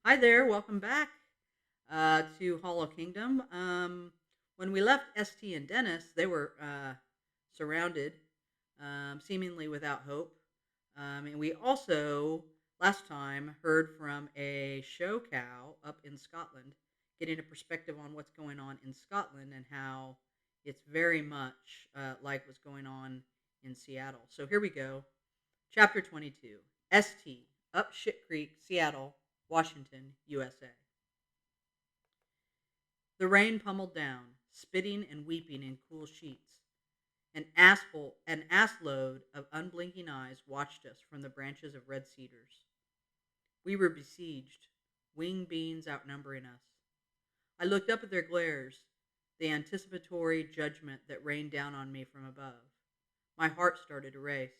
Hi there, welcome back to Hollow Kingdom. When we left ST and Dennis, they were surrounded, seemingly without hope. And we also, last time, heard from a show cow up in Scotland, getting a perspective on what's going on in Scotland and how it's very much like what's going on in Seattle. So here we go. Chapter 22, ST, Up Shit Creek, Seattle, Washington, USA. The rain pummeled down, spitting and weeping in cool sheets. An ass load of unblinking eyes watched us from the branches of red cedars. We were besieged, wing beans outnumbering us. I looked up at their glares, the anticipatory judgment that rained down on me from above. My heart started to race.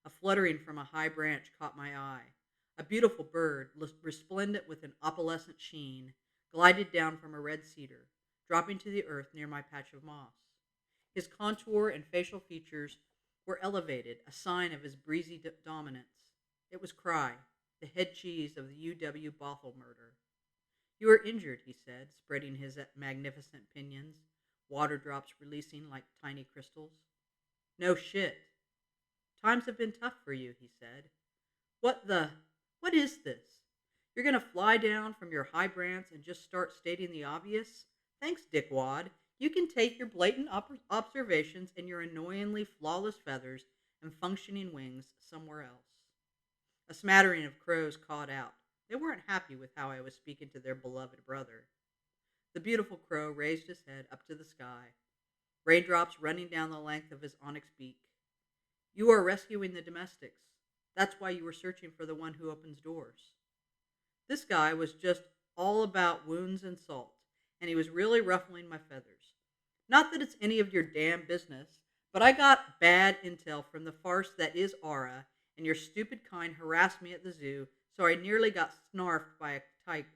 A fluttering from a high branch caught my eye. A beautiful bird, resplendent with an opalescent sheen, glided down from a red cedar, dropping to the earth near my patch of moss. His contour and facial features were elevated, a sign of his breezy dominance. It was Cry, the head cheese of the UW Bothell murder. You are injured, he said, spreading his magnificent pinions, water drops releasing like tiny crystals. No shit. Times have been tough for you, he said. What the? What is this? You're going to fly down from your high branch and just start stating the obvious? Thanks, dickwad. You can take your blatant observations and your annoyingly flawless feathers and functioning wings somewhere else. A smattering of crows cawed out. They weren't happy with how I was speaking to their beloved brother. The beautiful crow raised his head up to the sky, raindrops running down the length of his onyx beak. You are rescuing the domestics. That's why you were searching for the one who opens doors. This guy was just all about wounds and salt, and he was really ruffling my feathers. Not that it's any of your damn business, but I got bad intel from the farce that is Aura, and your stupid kind harassed me at the zoo, so I nearly got snarfed by a tiger.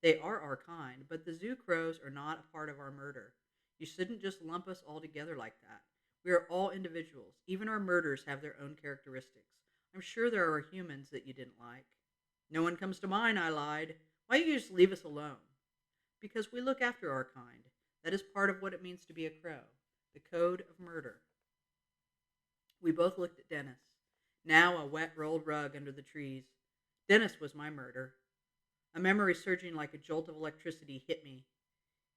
They are our kind, but the zoo crows are not a part of our murder. You shouldn't just lump us all together like that. We are all individuals. Even our murders have their own characteristics. I'm sure there are humans that you didn't like. No one comes to mind, I lied. Why don't you just leave us alone? Because we look after our kind. That is part of what it means to be a crow. The code of murder. We both looked at Dennis. Now a wet rolled rug under the trees. Dennis was my murder. A memory surging like a jolt of electricity hit me.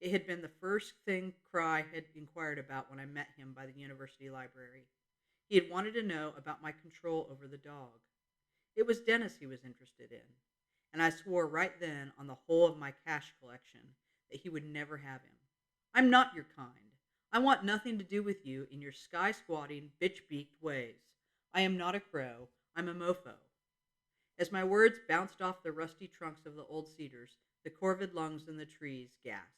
It had been the first thing Cry had inquired about when I met him by the university library. He had wanted to know about my control over the dog. It was Dennis he was interested in, and I swore right then on the whole of my cash collection that he would never have him. I'm not your kind. I want nothing to do with you in your sky-squatting, bitch-beaked ways. I am not a crow. I'm a mofo. As my words bounced off the rusty trunks of the old cedars, the corvid lungs in the trees gasped.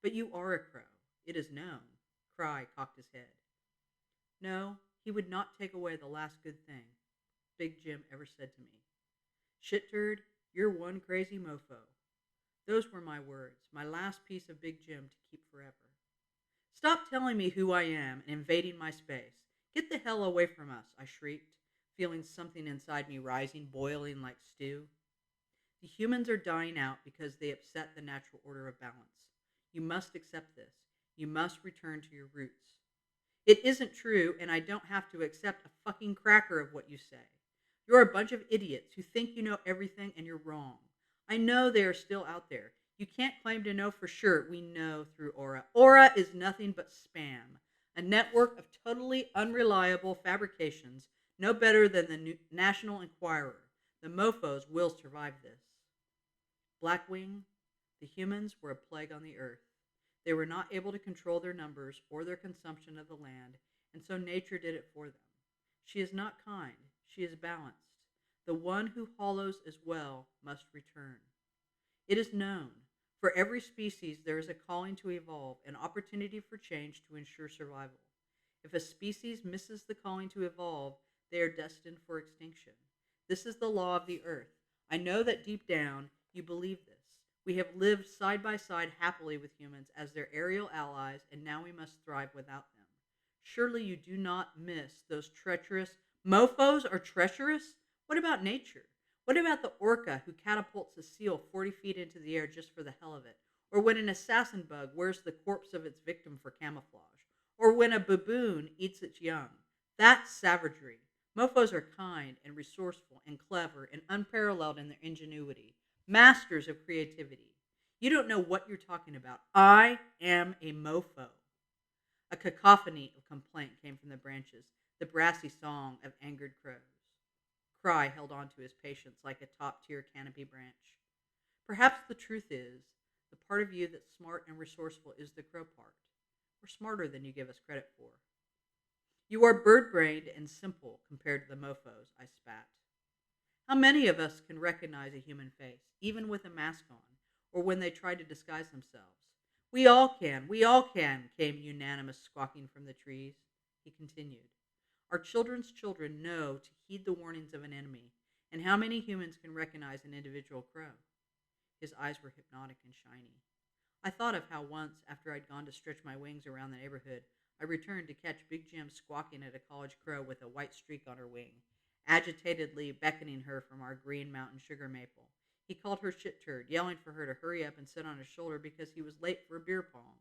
But you are a crow. It is known. Cry cocked his head. No, he would not take away the last good thing Big Jim ever said to me. Shit turd, you're one crazy mofo. Those were my words, my last piece of Big Jim to keep forever. Stop telling me who I am and invading my space. Get the hell away from us, I shrieked, feeling something inside me rising, boiling like stew. The humans are dying out because they upset the natural order of balance. You must accept this. You must return to your roots. It isn't true, and I don't have to accept a fucking cracker of what you say. You're a bunch of idiots who think you know everything and you're wrong. I know they are still out there. You can't claim to know for sure. We know through Aura. Aura is nothing but spam, a network of totally unreliable fabrications, no better than the National Enquirer. The mofos will survive this. Blackwing, the humans were a plague on the earth. They were not able to control their numbers or their consumption of the land, and so nature did it for them. She is not kind. She is balanced. The one who hollows as well must return. It is known. For every species, there is a calling to evolve, an opportunity for change to ensure survival. If a species misses the calling to evolve, they are destined for extinction. This is the law of the earth. I know that deep down you believe this. We have lived side by side happily with humans as their aerial allies, and now we must thrive without them. Surely you do not miss those treacherous mofos are treacherous? What about nature? What about the orca who catapults a seal 40 feet into the air just for the hell of it? Or when an assassin bug wears the corpse of its victim for camouflage? Or when a baboon eats its young? That's savagery. Mofos are kind and resourceful and clever and unparalleled in their ingenuity, masters of creativity. You don't know what you're talking about. I am a mofo. A cacophony of complaint came from the branches, the brassy song of angered crows. Cry held on to his patience like a top tier canopy branch. Perhaps the truth is, the part of you that's smart and resourceful is the crow part. We're smarter than you give us credit for. You are bird brained and simple compared to the mofos, I spat. How many of us can recognize a human face, even with a mask on, or when they try to disguise themselves? We all can, came unanimous squawking from the trees. He continued. Our children's children know to heed the warnings of an enemy, and how many humans can recognize an individual crow? His eyes were hypnotic and shiny. I thought of how once, after I'd gone to stretch my wings around the neighborhood, I returned to catch Big Jim squawking at a college crow with a white streak on her wing, agitatedly beckoning her from our green mountain sugar maple. He called her shit turd, yelling for her to hurry up and sit on his shoulder because he was late for a beer pong.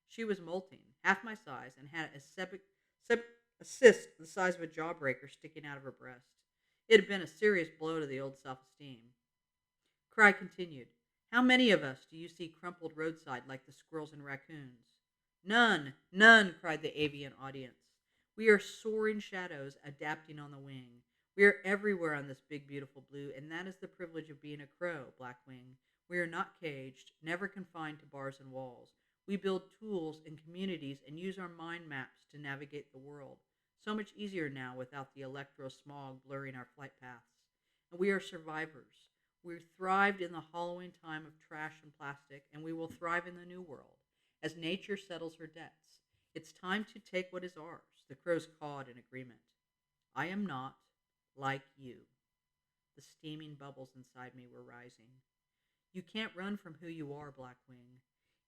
She was molting, half my size, and had a cyst the size of a jawbreaker sticking out of her breast. It had been a serious blow to the old self-esteem. Cry continued. How many of us do you see crumpled roadside like the squirrels and raccoons? None, none, cried the avian audience. We are soaring shadows adapting on the wing. We are everywhere on this big, beautiful blue, and that is the privilege of being a crow, Blackwing. We are not caged, never confined to bars and walls. We build tools and communities and use our mind maps to navigate the world. So much easier now without the electro smog blurring our flight paths. And we are survivors. We thrived in the hollowing time of trash and plastic, and we will thrive in the new world as nature settles her debts. It's time to take what is ours. The crows cawed in agreement. I am not like you. The steaming bubbles inside me were rising. You can't run from who you are, Blackwing.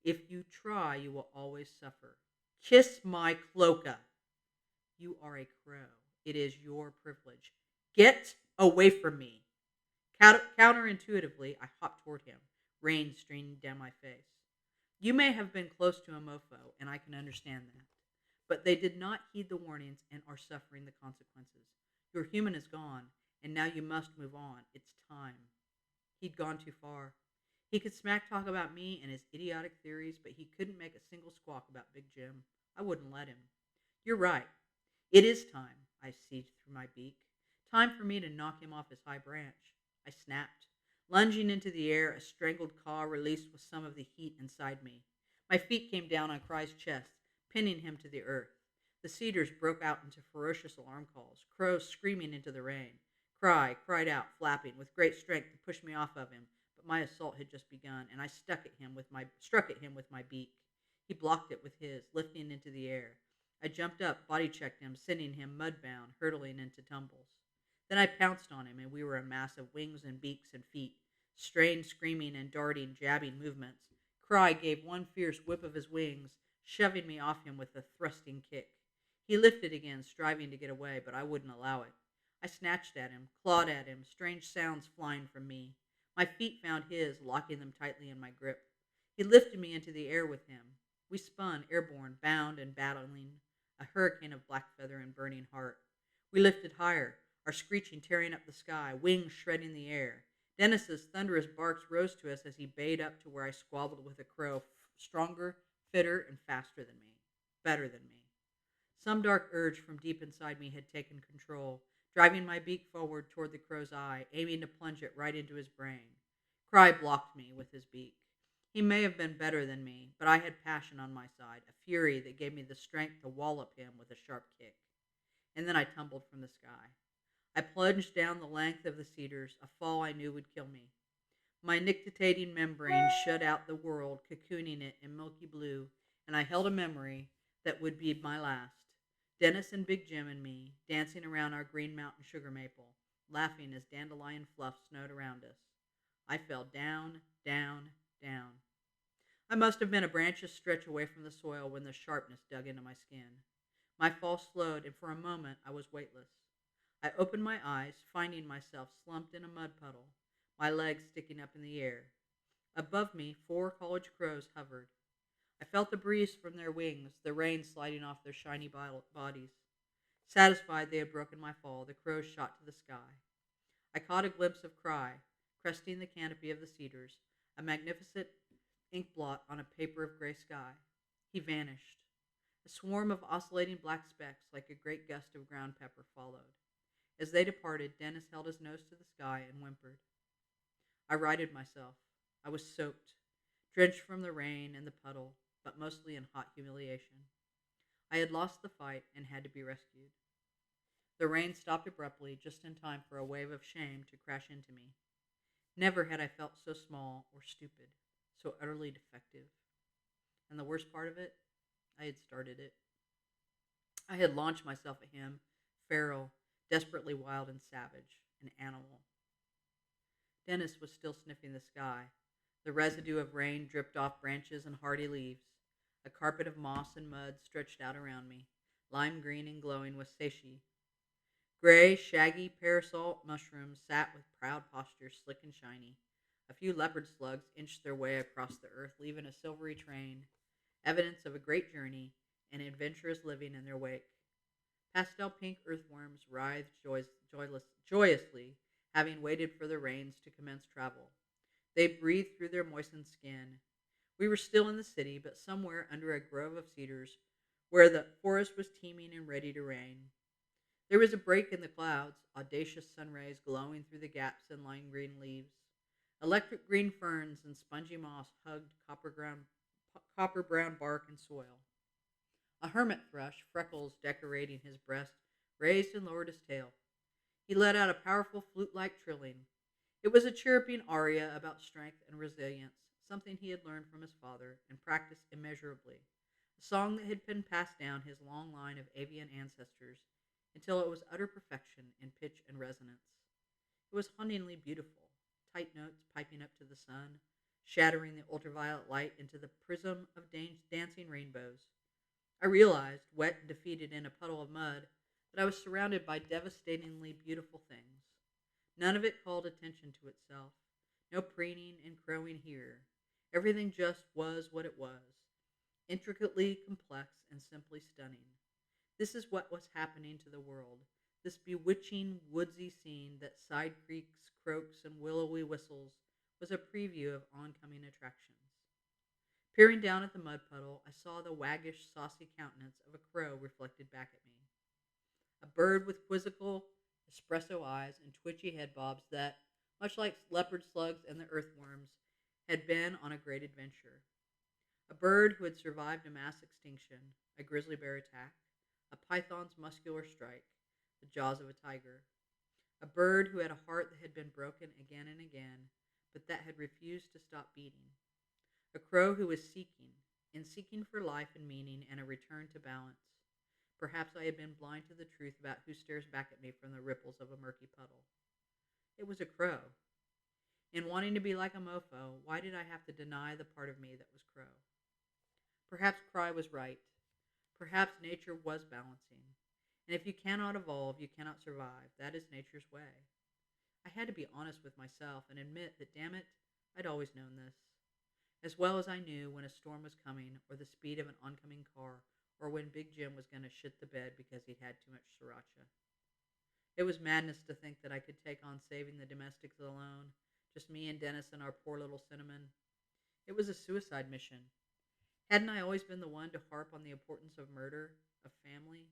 If you try, you will always suffer. Kiss my cloaca. You are a crow. It is your privilege. Get away from me. Counterintuitively, I hopped toward him, rain streaming down my face. You may have been close to a mofo, and I can understand that. But they did not heed the warnings and are suffering the consequences. Your human is gone, and now you must move on. It's time. He'd gone too far. He could smack talk about me and his idiotic theories, but he couldn't make a single squawk about Big Jim. I wouldn't let him. You're right. It is time, I seethed through my beak. Time for me to knock him off his high branch. I snapped. Lunging into the air, a strangled caw released with some of the heat inside me. My feet came down on Cry's chest, pinning him to the earth. The cedars broke out into ferocious alarm calls, crows screaming into the rain. Cry cried out, flapping, with great strength to push me off of him, but my assault had just begun, and I struck at him with my beak. He blocked it with his, lifting into the air. I jumped up, body checked him, sending him mudbound, hurtling into tumbles. Then I pounced on him, and we were a mass of wings and beaks and feet, strained, screaming, and darting, jabbing movements. Cry gave one fierce whip of his wings, shoving me off him with a thrusting kick. He lifted again, striving to get away, but I wouldn't allow it. I snatched at him, clawed at him, strange sounds flying from me. My feet found his, locking them tightly in my grip. He lifted me into the air with him. We spun, airborne, bound and battling, a hurricane of black feather and burning heart. We lifted higher, our screeching tearing up the sky, wings shredding the air. Dennis's thunderous barks rose to us as he bayed up to where I squabbled with a crow, stronger, fitter, and faster than me, better than me. Some dark urge from deep inside me had taken control, driving my beak forward toward the crow's eye, aiming to plunge it right into his brain. Cry blocked me with his beak. He may have been better than me, but I had passion on my side, a fury that gave me the strength to wallop him with a sharp kick. And then I tumbled from the sky. I plunged down the length of the cedars, a fall I knew would kill me. My nictitating membrane shut out the world, cocooning it in milky blue, and I held a memory that would be my last. Dennis and Big Jim and me, dancing around our green mountain sugar maple, laughing as dandelion fluff snowed around us. I fell down, down, down. I must have been a branch's stretch away from the soil when the sharpness dug into my skin. My fall slowed, and for a moment I was weightless. I opened my eyes, finding myself slumped in a mud puddle, my legs sticking up in the air. Above me, 4 college crows hovered. I felt the breeze from their wings, the rain sliding off their shiny bodies. Satisfied they had broken my fall, the crows shot to the sky. I caught a glimpse of Cry, cresting the canopy of the cedars, a magnificent ink blot on a paper of gray sky. He vanished. A swarm of oscillating black specks, like a great gust of ground pepper, followed. As they departed, Dennis held his nose to the sky and whimpered. I righted myself. I was soaked, drenched from the rain and the puddle, but mostly in hot humiliation. I had lost the fight and had to be rescued. The rain stopped abruptly, just in time for a wave of shame to crash into me. Never had I felt so small or stupid, so utterly defective. And the worst part of it, I had started it. I had launched myself at him, feral, desperately wild and savage, an animal. Dennis was still sniffing the sky. The residue of rain dripped off branches and hardy leaves. A carpet of moss and mud stretched out around me, lime green and glowing with seishi. Gray, shaggy parasol mushrooms sat with proud postures, slick and shiny. A few leopard slugs inched their way across the earth, leaving a silvery train, evidence of a great journey and adventurous living in their wake. Pastel pink earthworms writhed joyously, having waited for the rains to commence travel. They breathed through their moistened skin. We were still in the city, but somewhere under a grove of cedars, where the forest was teeming and ready to rain. There was a break in the clouds, audacious sunrays glowing through the gaps in lime green leaves. Electric green ferns and spongy moss hugged copper brown bark and soil. A hermit thrush, freckles decorating his breast, raised and lowered his tail. He let out a powerful flute-like trilling. It was a chirruping aria about strength and resilience, something he had learned from his father and practiced immeasurably, a song that had been passed down his long line of avian ancestors until it was utter perfection in pitch and resonance. It was hauntingly beautiful, tight notes piping up to the sun, shattering the ultraviolet light into the prism of dancing rainbows. I realized, wet and defeated in a puddle of mud, that I was surrounded by devastatingly beautiful things. None of it called attention to itself. No preening and crowing here. Everything just was what it was, intricately complex and simply stunning. This is what was happening to the world, this bewitching woodsy scene that side creaks, croaks, and willowy whistles was a preview of oncoming attractions. Peering down at the mud puddle, I saw the waggish, saucy countenance of a crow reflected back at me. A bird with quizzical espresso eyes and twitchy head bobs that, much like leopard slugs and the earthworms, had been on a great adventure. A bird who had survived a mass extinction, a grizzly bear attack, a python's muscular strike, the jaws of a tiger. A bird who had a heart that had been broken again and again, but that had refused to stop beating. A crow who was seeking for life and meaning and a return to balance. Perhaps I had been blind to the truth about who stares back at me from the ripples of a murky puddle. It was a crow. In wanting to be like a mofo, why did I have to deny the part of me that was crow? Perhaps Cry was right. Perhaps nature was balancing. And if you cannot evolve, you cannot survive. That is nature's way. I had to be honest with myself and admit that, damn it, I'd always known this. As well as I knew when a storm was coming, or the speed of an oncoming car, or when Big Jim was going to shit the bed because he'd had too much sriracha. It was madness to think that I could take on saving the domestics alone, just me and Dennis and our poor little Cinnamon. It was a suicide mission. Hadn't I always been the one to harp on the importance of murder, of family?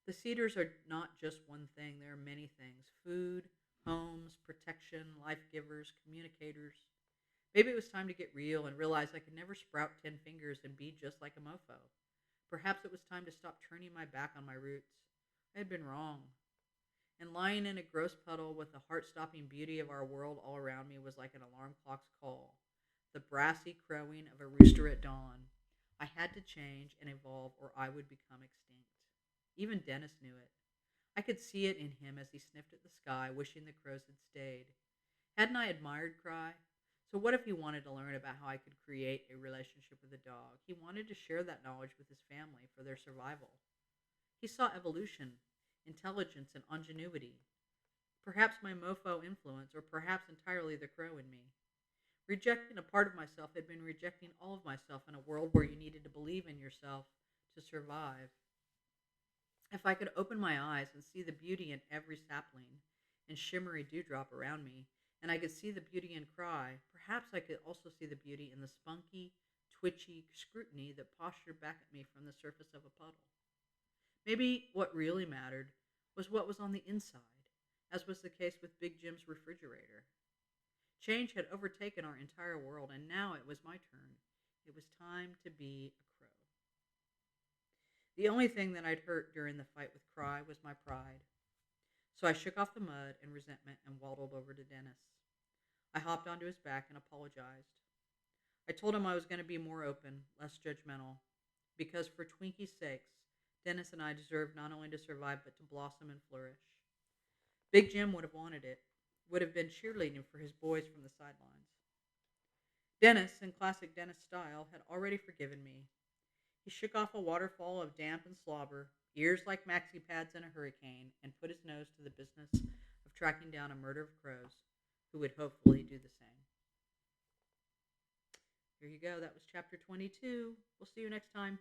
The Cedars are not just one thing. There are many things. Food, homes, protection, life givers, communicators. Maybe it was time to get real and realize I could never sprout 10 fingers and be just like a mofo. Perhaps it was time to stop turning my back on my roots. I had been wrong. And lying in a gross puddle with the heart-stopping beauty of our world all around me was like an alarm clock's call, the brassy crowing of a rooster at dawn. I had to change and evolve or I would become extinct. Even Dennis knew it. I could see it in him as he sniffed at the sky, wishing the crows had stayed. Hadn't I admired Cry? So what if he wanted to learn about how I could create a relationship with a dog? He wanted to share that knowledge with his family for their survival. He saw evolution. intelligence, and ingenuity. Perhaps my mofo influence, or perhaps entirely the crow in me. Rejecting a part of myself had been rejecting all of myself in a world where you needed to believe in yourself to survive. If I could open my eyes and see the beauty in every sapling and shimmery dewdrop around me, and I could see the beauty in cry, perhaps I could also see the beauty in the spunky, twitchy scrutiny that postured back at me from the surface of a puddle. Maybe what really mattered was what was on the inside, as was the case with Big Jim's refrigerator. Change had overtaken our entire world, and now it was my turn. It was time to be a crow. The only thing that I'd hurt during the fight with Cry was my pride. So I shook off the mud and resentment and waddled over to Dennis. I hopped onto his back and apologized. I told him I was going to be more open, less judgmental, because for Twinkie's sakes, Dennis and I deserved not only to survive but to blossom and flourish. Big Jim would have wanted it, would have been cheerleading for his boys from the sidelines. Dennis, in classic Dennis style, had already forgiven me. He shook off a waterfall of damp and slobber, ears like maxi pads in a hurricane, and put his nose to the business of tracking down a murder of crows who would hopefully do the same. Here you go. That was chapter 22. We'll see you next time.